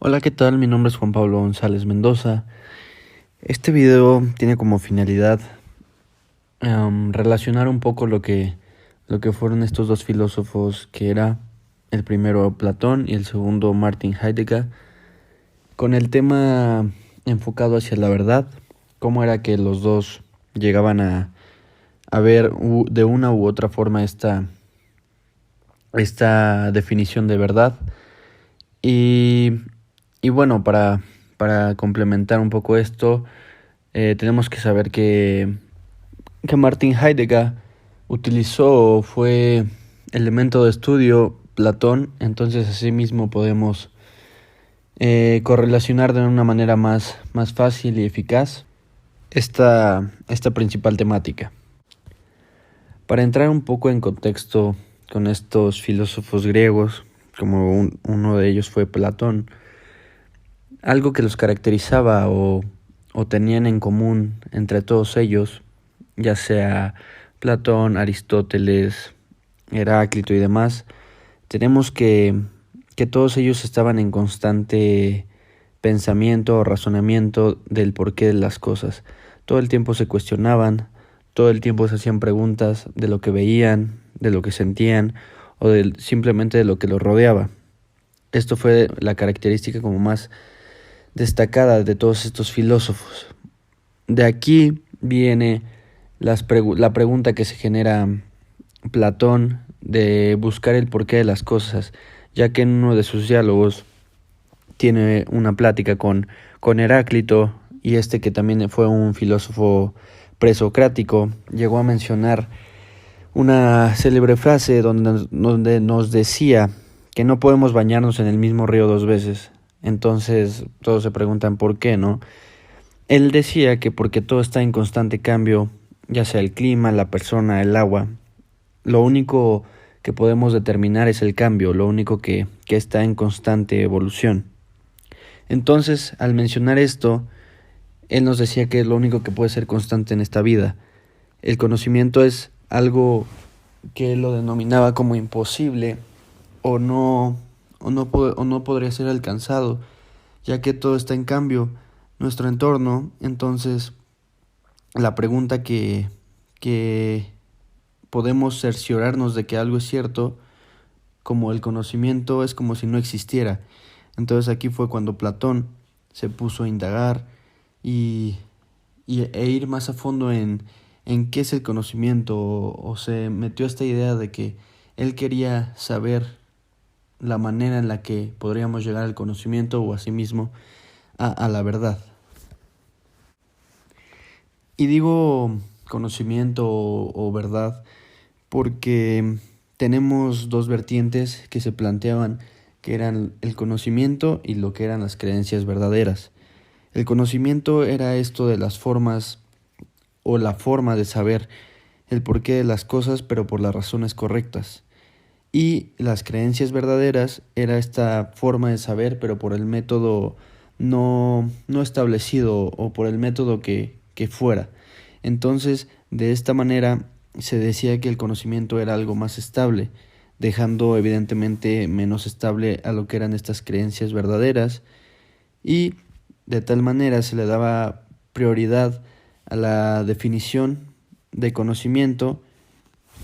Hola, ¿qué tal? Mi nombre es Juan Pablo González Mendoza. Este video tiene como finalidad relacionar un poco lo que fueron estos dos filósofos, que era el primero Platón y el segundo Martin Heidegger, con el tema enfocado hacia la verdad, cómo era que los dos llegaban a ver de una u otra forma esta definición de verdad. Y, y bueno, para complementar un poco esto, tenemos que saber que Martin Heidegger utilizó o fue elemento de estudio Platón, entonces asimismo podemos correlacionar de una manera más fácil y eficaz esta principal temática. Para entrar un poco en contexto con estos filósofos griegos, como uno de ellos fue Platón, algo que los caracterizaba o tenían en común entre todos ellos, ya sea Platón, Aristóteles, Heráclito y demás, tenemos que todos ellos estaban en constante pensamiento o razonamiento del porqué de las cosas. Todo el tiempo se cuestionaban, todo el tiempo se hacían preguntas de lo que veían, de lo que sentían o simplemente de lo que los rodeaba. Esto fue la característica como más destacada de todos estos filósofos. De aquí viene la pregunta que se genera Platón de buscar el porqué de las cosas, ya que en uno de sus diálogos tiene una plática con Heráclito, y este, que también fue un filósofo presocrático, llegó a mencionar una célebre frase donde nos decía que no podemos bañarnos en el mismo río dos veces. Entonces todos se preguntan por qué, ¿no? Él decía que porque todo está en constante cambio, ya sea el clima, la persona, el agua. Lo único que podemos determinar es el cambio, lo único que está en constante evolución. Entonces, al mencionar esto, él nos decía que es lo único que puede ser constante en esta vida. El conocimiento es algo que él lo denominaba como imposible o no podría ser alcanzado, ya que todo está en cambio, nuestro entorno. Entonces, la pregunta que podemos cerciorarnos de que algo es cierto, como el conocimiento, es como si no existiera. Entonces aquí fue cuando Platón se puso a indagar y, e ir más a fondo en qué es el conocimiento, o se metió esta idea de que él quería saber la manera en la que podríamos llegar al conocimiento o asimismo a la verdad. Y digo conocimiento o verdad porque tenemos dos vertientes que se planteaban, que eran el conocimiento y lo que eran las creencias verdaderas. El conocimiento era esto de las formas o la forma de saber el porqué de las cosas, pero por las razones correctas. Y las creencias verdaderas era esta forma de saber, pero por el método no establecido o por el método que fuera. Entonces, de esta manera se decía que el conocimiento era algo más estable, dejando evidentemente menos estable a lo que eran estas creencias verdaderas, y de tal manera se le daba prioridad a la definición de conocimiento,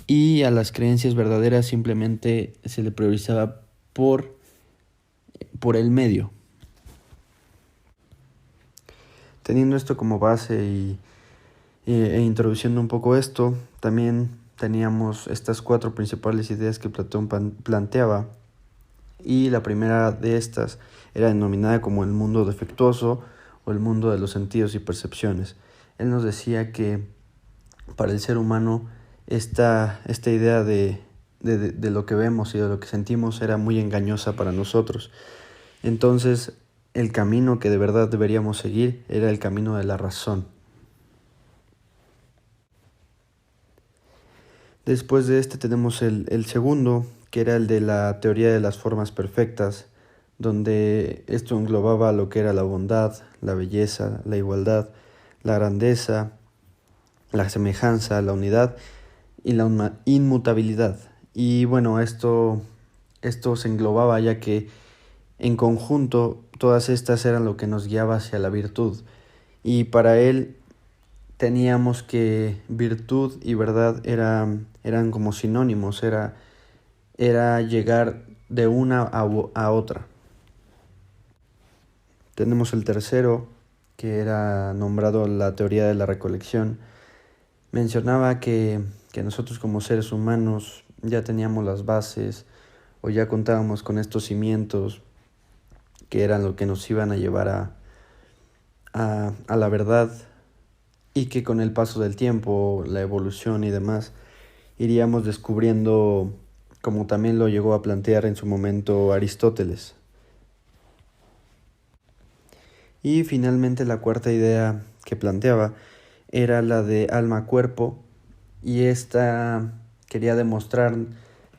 y a las creencias verdaderas simplemente se le priorizaba por el medio. Teniendo esto como base e introduciendo un poco esto, también teníamos estas cuatro principales ideas que Platón planteaba, y la primera de estas era denominada como el mundo defectuoso o el mundo de los sentidos y percepciones. Él nos decía que para el ser humano esta idea de lo que vemos y de lo que sentimos era muy engañosa para nosotros. Entonces, el camino que de verdad deberíamos seguir era el camino de la razón. Después de este tenemos el segundo, que era el de la teoría de las formas perfectas, donde esto englobaba lo que era la bondad, la belleza, la igualdad, la grandeza, la semejanza, la unidad y la inmutabilidad. Y bueno, esto se englobaba, ya que en conjunto, todas estas eran lo que nos guiaba hacia la virtud. Y para él teníamos que virtud y verdad eran como sinónimos, era llegar de una a otra. Tenemos el tercero, que era nombrado la teoría de la recolección. Mencionaba que nosotros como seres humanos ya teníamos las bases o ya contábamos con estos cimientos que eran lo que nos iban a llevar a la verdad, y que con el paso del tiempo, la evolución y demás, iríamos descubriendo, como también lo llegó a plantear en su momento Aristóteles. Y finalmente la cuarta idea que planteaba era la de alma-cuerpo, y esta quería demostrar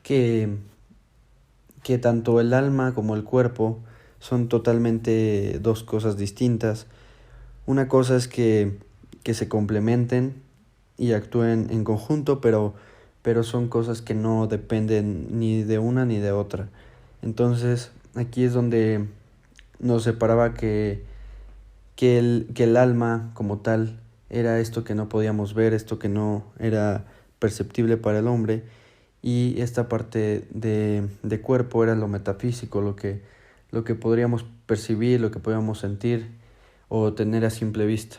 que, que tanto el alma como el cuerpo son totalmente dos cosas distintas. Una cosa es que se complementen y actúen en conjunto, pero son cosas que no dependen ni de una ni de otra. Entonces aquí es donde nos separaba que el alma como tal era esto que no podíamos ver, esto que no era perceptible para el hombre, y esta parte de cuerpo era lo metafísico, lo que podríamos percibir, lo que podíamos sentir o tener a simple vista.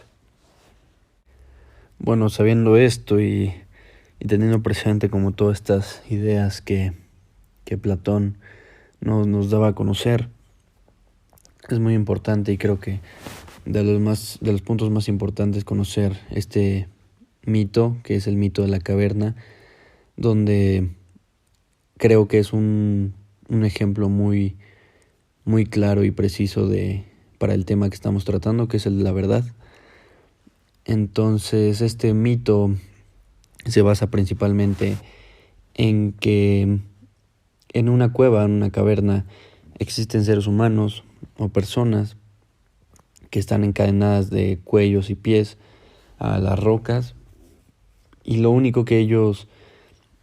Bueno, sabiendo esto y teniendo presente como todas estas ideas que Platón nos daba a conocer, es muy importante, y creo que de los puntos más importantes, conocer este mito, que es el mito de la caverna, donde creo que es un ejemplo muy, muy claro y preciso para el tema que estamos tratando, que es el de la verdad. Entonces, este mito se basa principalmente en que en una cueva, en una caverna, existen seres humanos o personas que están encadenadas de cuellos y pies a las rocas, y lo único que ellos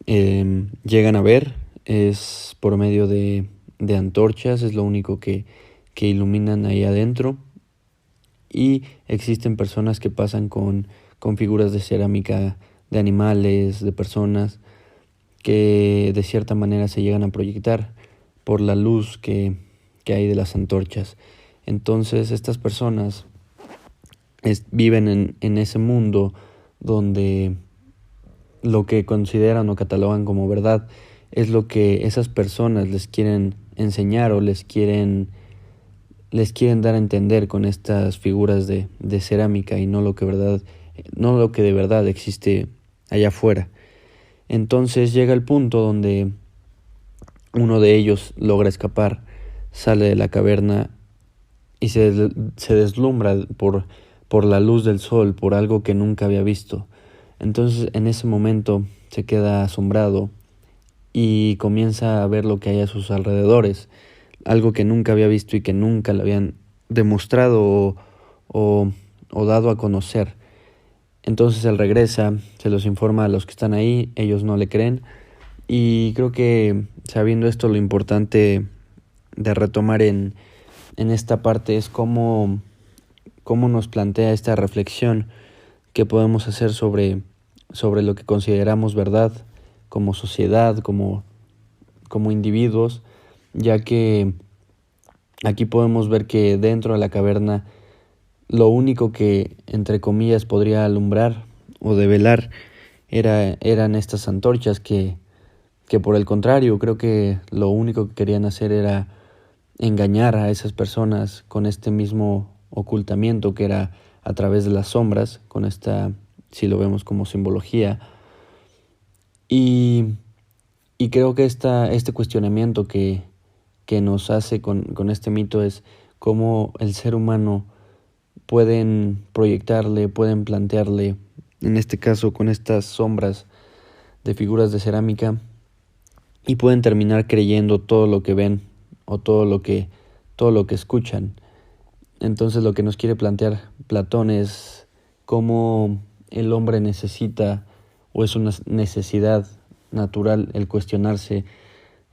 llegan a ver es por medio de antorchas, es lo único que iluminan ahí adentro. Y existen personas que pasan con figuras de cerámica de animales, de personas, que de cierta manera se llegan a proyectar por la luz que hay de las antorchas. Entonces estas personas viven en ese mundo donde lo que consideran o catalogan como verdad es lo que esas personas les quieren enseñar o les quieren dar a entender con estas figuras de cerámica, y no lo que de verdad existe allá afuera. Entonces llega el punto donde uno de ellos logra escapar, sale de la caverna y se deslumbra por la luz del sol, por algo que nunca había visto. Entonces en ese momento se queda asombrado y comienza a ver lo que hay a sus alrededores, algo que nunca había visto y que nunca le habían demostrado o dado a conocer. Entonces él regresa, se los informa a los que están ahí, ellos no le creen, y creo que sabiendo esto, lo importante de retomar en esta parte es cómo nos plantea esta reflexión que podemos hacer sobre lo que consideramos verdad como sociedad, como individuos, ya que aquí podemos ver que dentro de la caverna lo único que, entre comillas, podría alumbrar o develar eran estas antorchas que por el contrario, creo que lo único que querían hacer era engañar a esas personas con este mismo ocultamiento, que era a través de las sombras, con esta, si lo vemos como simbología. Y creo que este cuestionamiento que nos hace con este mito es cómo el ser humano pueden plantearle, en este caso con estas sombras de figuras de cerámica, y pueden terminar creyendo todo lo que ven o todo lo que escuchan. Entonces lo que nos quiere plantear Platón es cómo el hombre necesita, o es una necesidad natural, el cuestionarse,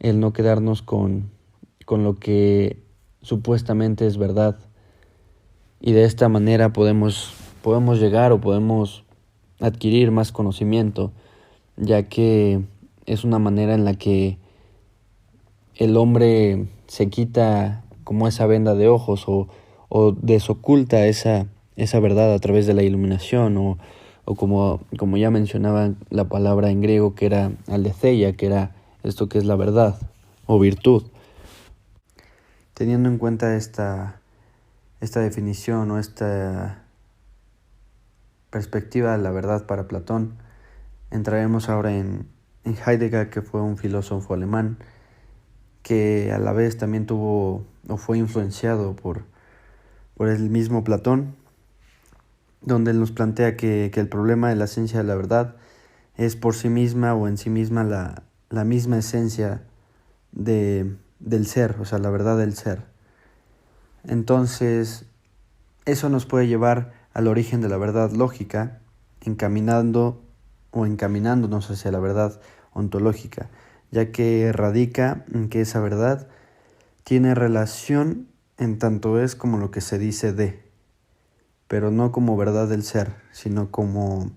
el no quedarnos con lo que supuestamente es verdad. Y de esta manera podemos llegar o podemos adquirir más conocimiento, ya que es una manera en la que el hombre se quita como esa venda de ojos o desoculta esa verdad a través de la iluminación o como ya mencionaba la palabra en griego que era aletheia, que era esto que es la verdad o virtud. Teniendo en cuenta esta definición o esta perspectiva de la verdad para Platón, entraremos ahora en Heidegger, que fue un filósofo alemán que a la vez también tuvo o fue influenciado por el mismo Platón, donde él nos plantea que el problema de la esencia de la verdad es por sí misma o en sí misma la misma esencia del ser, o sea, la verdad del ser. Entonces, eso nos puede llevar al origen de la verdad lógica, encaminándonos hacia la verdad ontológica, ya que radica en que esa verdad tiene relación en tanto es como lo que se dice de, pero no como verdad del ser, sino como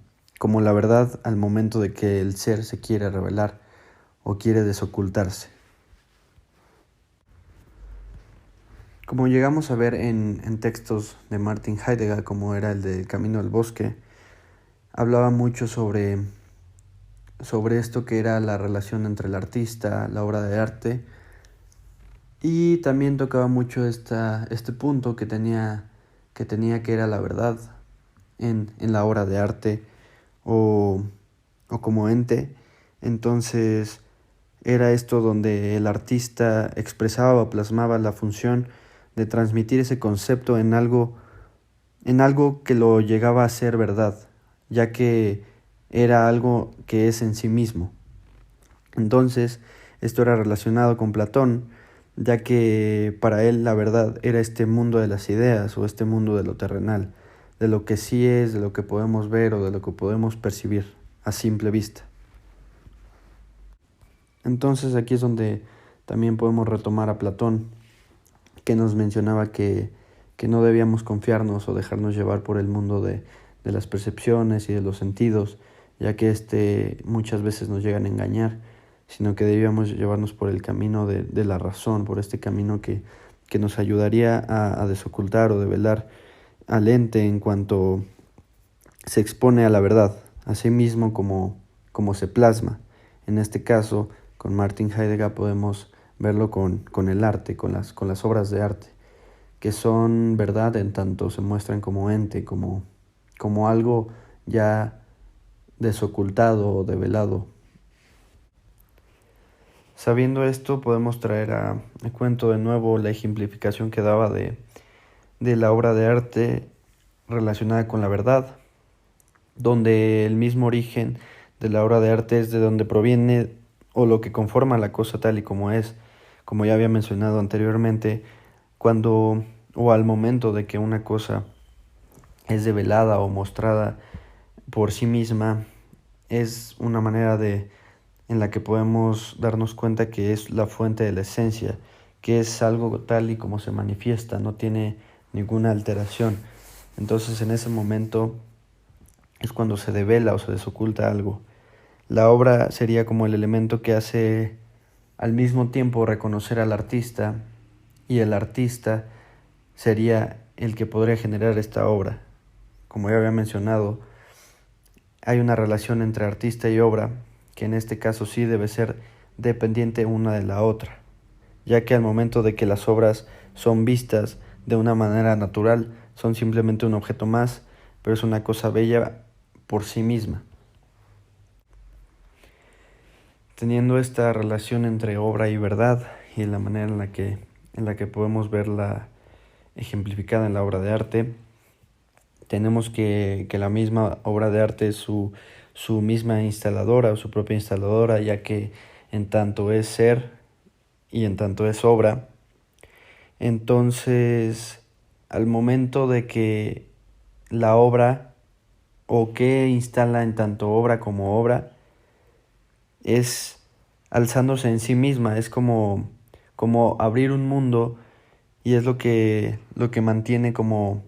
la verdad al momento de que el ser se quiere revelar o quiere desocultarse. Como llegamos a ver en textos de Martin Heidegger, como era el del Camino del Bosque, hablaba mucho sobre esto que era la relación entre el artista, la obra de arte, y también tocaba mucho este punto que tenía que era la verdad en la obra de arte o como ente. Entonces era esto donde el artista expresaba o plasmaba la función de transmitir ese concepto en algo que lo llegaba a ser verdad, ya que era algo que es en sí mismo. Entonces, esto era relacionado con Platón, ya que para él la verdad era este mundo de las ideas o este mundo de lo terrenal, de lo que sí es, de lo que podemos ver o de lo que podemos percibir a simple vista. Entonces aquí es donde también podemos retomar a Platón, que nos mencionaba que no debíamos confiarnos o dejarnos llevar por el mundo de las percepciones y de los sentidos, ya que muchas veces nos llegan a engañar, sino que debíamos llevarnos por el camino de la razón, por este camino que nos ayudaría a desocultar o develar al ente en cuanto se expone a la verdad, así mismo como se plasma. En este caso, con Martin Heidegger podemos verlo con el arte, con las obras de arte, que son verdad en tanto se muestran como ente, como algo ya desocultado o develado. Sabiendo esto, podemos traer a cuento de nuevo la ejemplificación que daba de la obra de arte relacionada con la verdad, donde el mismo origen de la obra de arte es de donde proviene o lo que conforma la cosa tal y como es, como ya había mencionado anteriormente, cuando o al momento de que una cosa es develada o mostrada por sí misma, es una manera en la que podemos darnos cuenta que es la fuente de la esencia, que es algo tal y como se manifiesta, no tiene ninguna alteración. Entonces en ese momento es cuando se devela o se desoculta algo. La obra sería como el elemento que hace al mismo tiempo reconocer al artista, y el artista sería el que podría generar esta obra. Como ya había mencionado, hay una relación entre artista y obra que en este caso sí debe ser dependiente una de la otra, ya que al momento de que las obras son vistas de una manera natural, son simplemente un objeto más, pero es una cosa bella por sí misma. Teniendo esta relación entre obra y verdad y la manera en la que podemos verla ejemplificada en la obra de arte, tenemos que la misma obra de arte es su misma instaladora o su propia instaladora, ya que en tanto es ser y en tanto es obra. Entonces, al momento de que la obra o que instala en tanto obra como obra es alzándose en sí misma, es como abrir un mundo y es lo que mantiene como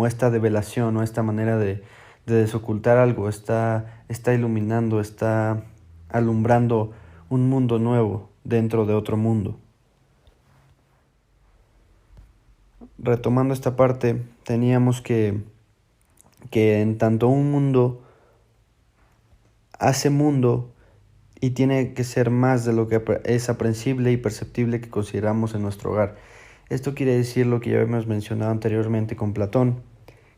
esta develación o esta manera de desocultar algo, está iluminando, está alumbrando un mundo nuevo dentro de otro mundo. Retomando esta parte, teníamos que en tanto un mundo hace mundo y tiene que ser más de lo que es aprensible y perceptible que consideramos en nuestro hogar. Esto quiere decir lo que ya hemos mencionado anteriormente con Platón,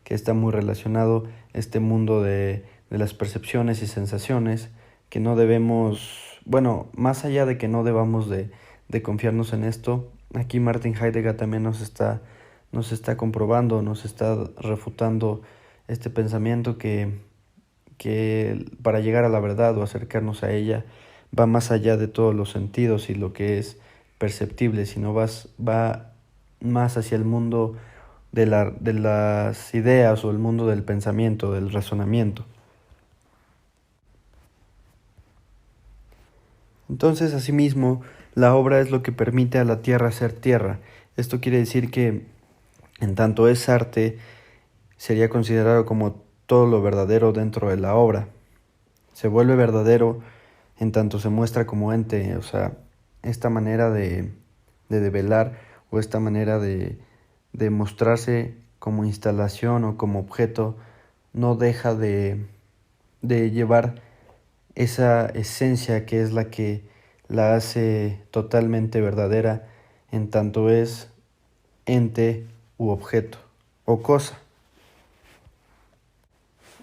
que está muy relacionado este mundo de las percepciones y sensaciones, que no debemos, bueno, más allá de que no debamos de confiarnos en esto, aquí Martin Heidegger también nos está comprobando, nos está refutando este pensamiento que para llegar a la verdad o acercarnos a ella va más allá de todos los sentidos y lo que es perceptible, sino va más hacia el mundo de las ideas o el mundo del pensamiento, del razonamiento. Entonces, asimismo, la obra es lo que permite a la tierra ser tierra. Esto quiere decir que, en tanto es arte, sería considerado como todo lo verdadero dentro de la obra. Se vuelve verdadero en tanto se muestra como ente, o sea, esta manera de develar o esta manera de mostrarse como instalación o como objeto no deja de llevar esa esencia que es la que la hace totalmente verdadera en tanto es ente u objeto o cosa.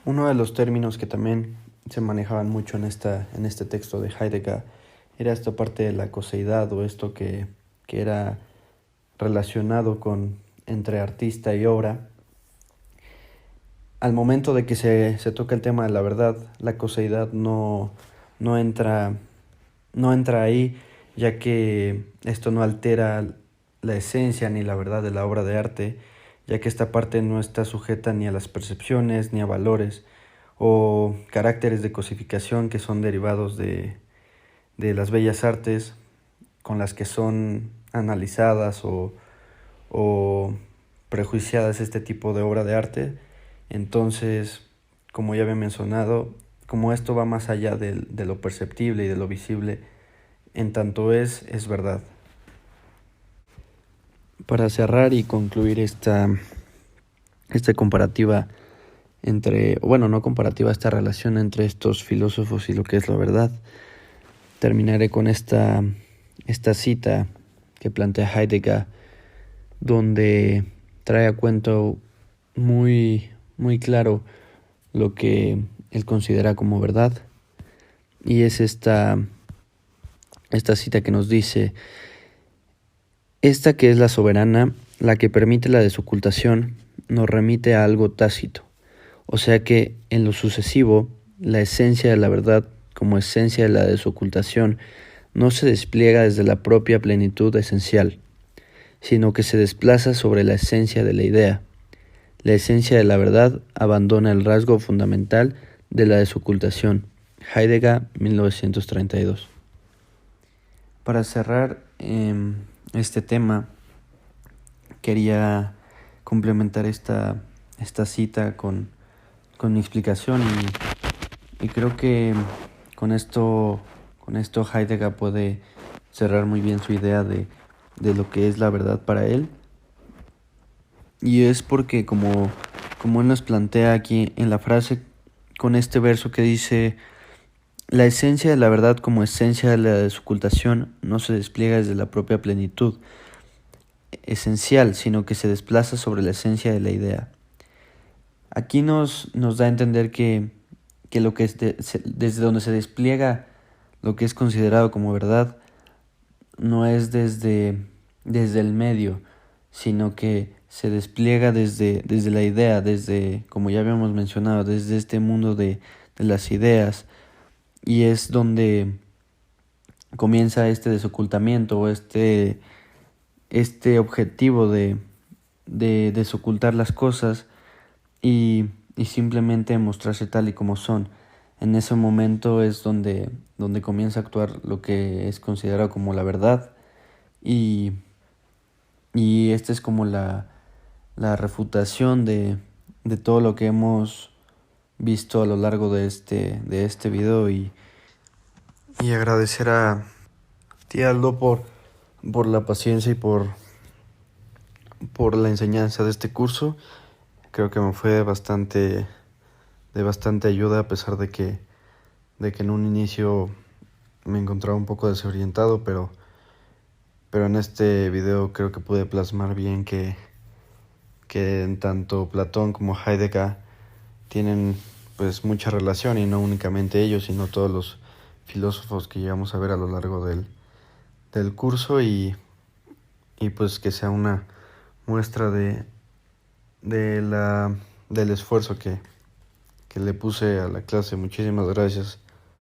Uno de los términos que también se manejaban mucho en este texto de Heidegger era esta parte de la coseidad o esto que era relacionado con entre artista y obra. Al momento de que se toca el tema de la verdad, la coseidad no entra ahí, ya que esto no altera la esencia ni la verdad de la obra de arte, ya que esta parte no está sujeta ni a las percepciones ni a valores o caracteres de cosificación que son derivados de las bellas artes con las que son analizadas o prejuiciadas este tipo de obra de arte. Entonces, como ya había mencionado, como esto va más allá de lo perceptible y de lo visible, en tanto es verdad. Para cerrar y concluir esta comparativa no comparativa, esta relación entre estos filósofos y lo que es la verdad, terminaré con esta cita que plantea Heidegger, donde trae a cuento muy, muy claro lo que él considera como verdad, y es esta cita que nos dice: esta que es la soberana, la que permite la desocultación, nos remite a algo tácito, o sea que, en lo sucesivo, la esencia de la verdad como esencia de la desocultación no se despliega desde la propia plenitud esencial, sino que se desplaza sobre la esencia de la idea. La esencia de la verdad abandona el rasgo fundamental de la desocultación. Heidegger, 1932. Para cerrar este tema, quería complementar esta cita con mi explicación y creo que con esto Heidegger puede cerrar muy bien su idea de lo que es la verdad para él. Y es porque como él nos plantea aquí en la frase con este verso que dice: la esencia de la verdad como esencia de la desocultación no se despliega desde la propia plenitud esencial, sino que se desplaza sobre la esencia de la idea. Aquí nos da a entender que lo que es desde donde se despliega lo que es considerado como verdad no es desde el medio, sino que se despliega desde la idea, como ya habíamos mencionado, desde este mundo de las ideas, y es donde comienza este desocultamiento o este objetivo de desocultar las cosas y simplemente mostrarse tal y como son. En ese momento es donde comienza a actuar lo que es considerado como la verdad, y Y esta es como la refutación de todo lo que hemos visto a lo largo de este video y agradecer a ti, Aldo, por la paciencia y por la enseñanza de este curso. Creo que me fue de bastante ayuda, a pesar de que en un inicio me encontraba un poco desorientado, pero en este video creo que pude plasmar bien que en tanto Platón como Heidegger tienen pues mucha relación, y no únicamente ellos, sino todos los filósofos que llegamos a ver a lo largo del curso, y pues que sea una muestra de del esfuerzo que le puse a la clase. Muchísimas gracias.